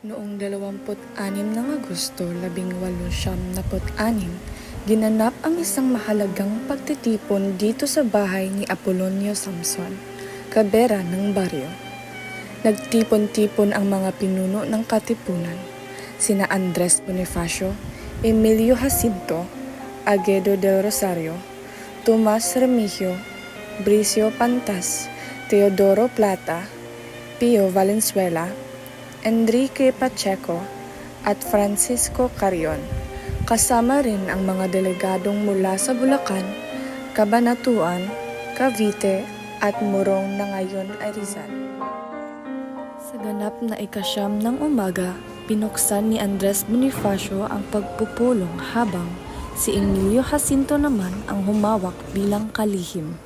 Noong 26 ng Agosto 1876, ginanap ang isang mahalagang pagtitipon dito sa bahay ni Apolonio Samson, kabera ng baryo. Nagtipon-tipon ang mga pinuno ng katipunan, sina Andres Bonifacio, Emilio Jacinto, Aguedo del Rosario, Tomas Remigio, Bricio Pantas, Teodoro Plata, Pio Valenzuela, Enrique Pacheco at Francisco Carrion. Kasama rin ang mga delegadong mula sa Bulacan, Cabanatuan, Cavite at Morong na ngayon ay Rizal. Sa ganap na ikasyam ng umaga, binuksan ni Andres Bonifacio ang pagpupulong habang si Emilio Jacinto naman ang humawak bilang kalihim.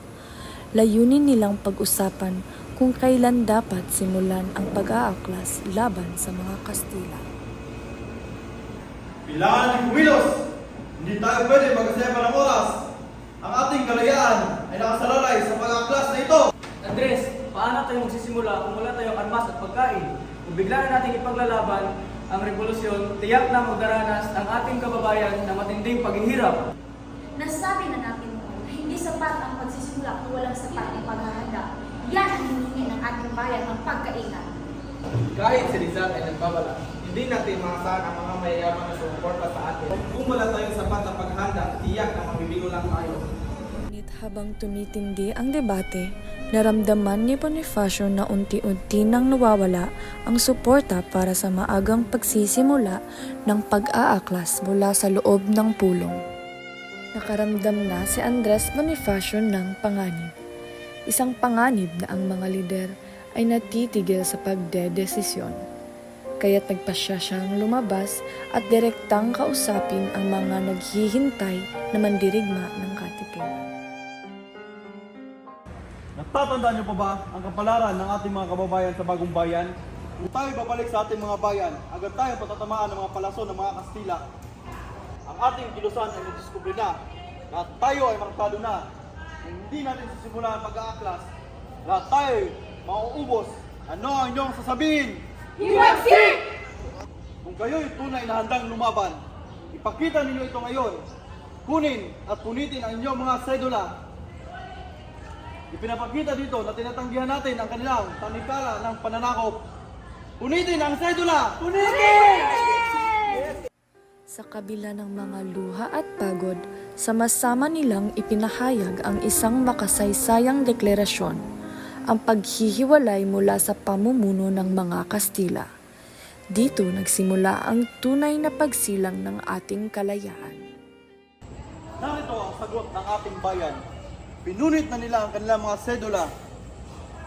Layunin nilang pag-usapan kung kailan dapat simulan ang pag-aaklas laban sa mga Kastila. Kailangan ng kumilos! Hindi tayo pwede magkasaya ng oras! Ang ating kalayaan ay nakasalalay sa pag-aaklas na ito! Andres, paano tayo magsisimula kung wala tayong armas at pagkain? Kung bigla na nating ipaglalaban ang revolusyon, tiyak na magdaranas ang ating kababayan ng matinding paghihirap. Nasabi na natin noon na hindi sapat ang pagsisimula kung walang sapat ang paghahanda. Yan ang hiningi ng ating bayan ng pagkaingat. Kahit si Rizal ay nagbabala, hindi natin maasahan ang mga mayayaman na sumuporta sa atin. Kung wala tayong sapat na paghanda, tiyak na mabibigo lang tayo. Ngunit habang tumitindi ang debate, naramdaman ni Bonifacio na unti-unti nang nawawala ang suporta para sa maagang pagsisimula ng pag-aaklas mula sa loob ng pulong. Nakaramdam na si Andres Bonifacio ng panganib. Isang panganib na ang mga lider ay natitigil sa pagdedesisyon. Kaya't nagpasya siyang lumabas at direktang kausapin ang mga naghihintay na mandirigma ng katipunan. Natatandaan niyo pa ba ang kapalaran ng ating mga kababayan sa bagong bayan? Kung tayo babalik sa ating mga bayan, agad tayong patatamaan ng mga palaso ng mga Kastila. Ang ating kilusan ay nadiskubre na tayo ay magtalo na. Kung hindi natin sisimulan ang pag-aaklas, lahat tayo mauubos. Ano ang inyong sasabihin? Hiwagsik! Kung kayo'y tunay na handang lumaban, ipakita ninyo ito ngayon. Kunin at punitin ang inyong mga sedula. Ipinapakita dito na tinatanggihan natin ang kanilang tanikala ng pananakop. Punitin ang sedula! Punitin! Sa kabila ng mga luha at pagod, sama-sama nilang ipinahayag ang isang makasaysayang deklarasyon, ang paghihiwalay mula sa pamumuno ng mga Kastila. Dito nagsimula ang tunay na pagsilang ng ating kalayaan. Narito ang sagot ng ating bayan. Pinunit na nila ang kanilang mga sedula.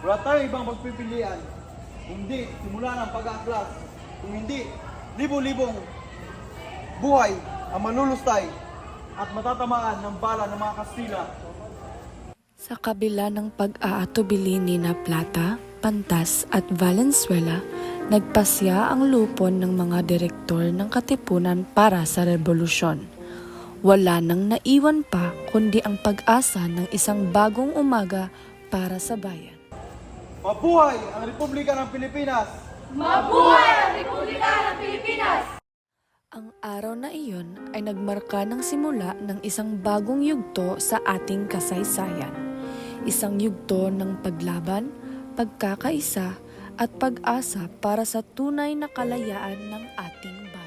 Wala tayo ibang magpipilian. Hindi simulan ang pag-aaklas. Kung hindi, libo-libong buhay ang malulustay at matatamaan ng bala ng mga Kastila. Sa kabila ng pag-aatubili ni na Plata, Pantas at Valenzuela, nagpasya ang lupon ng mga direktor ng katipunan para sa revolusyon. Wala nang naiwan pa kundi ang pag-asa ng isang bagong umaga para sa bayan. Mabuhay ang Republika ng Pilipinas! Mabuhay ang Republika ng Pilipinas! Ang araw na iyon ay nagmarka ng simula ng isang bagong yugto sa ating kasaysayan. Isang yugto ng paglaban, pagkakaisa at pag-asa para sa tunay na kalayaan ng ating bayan.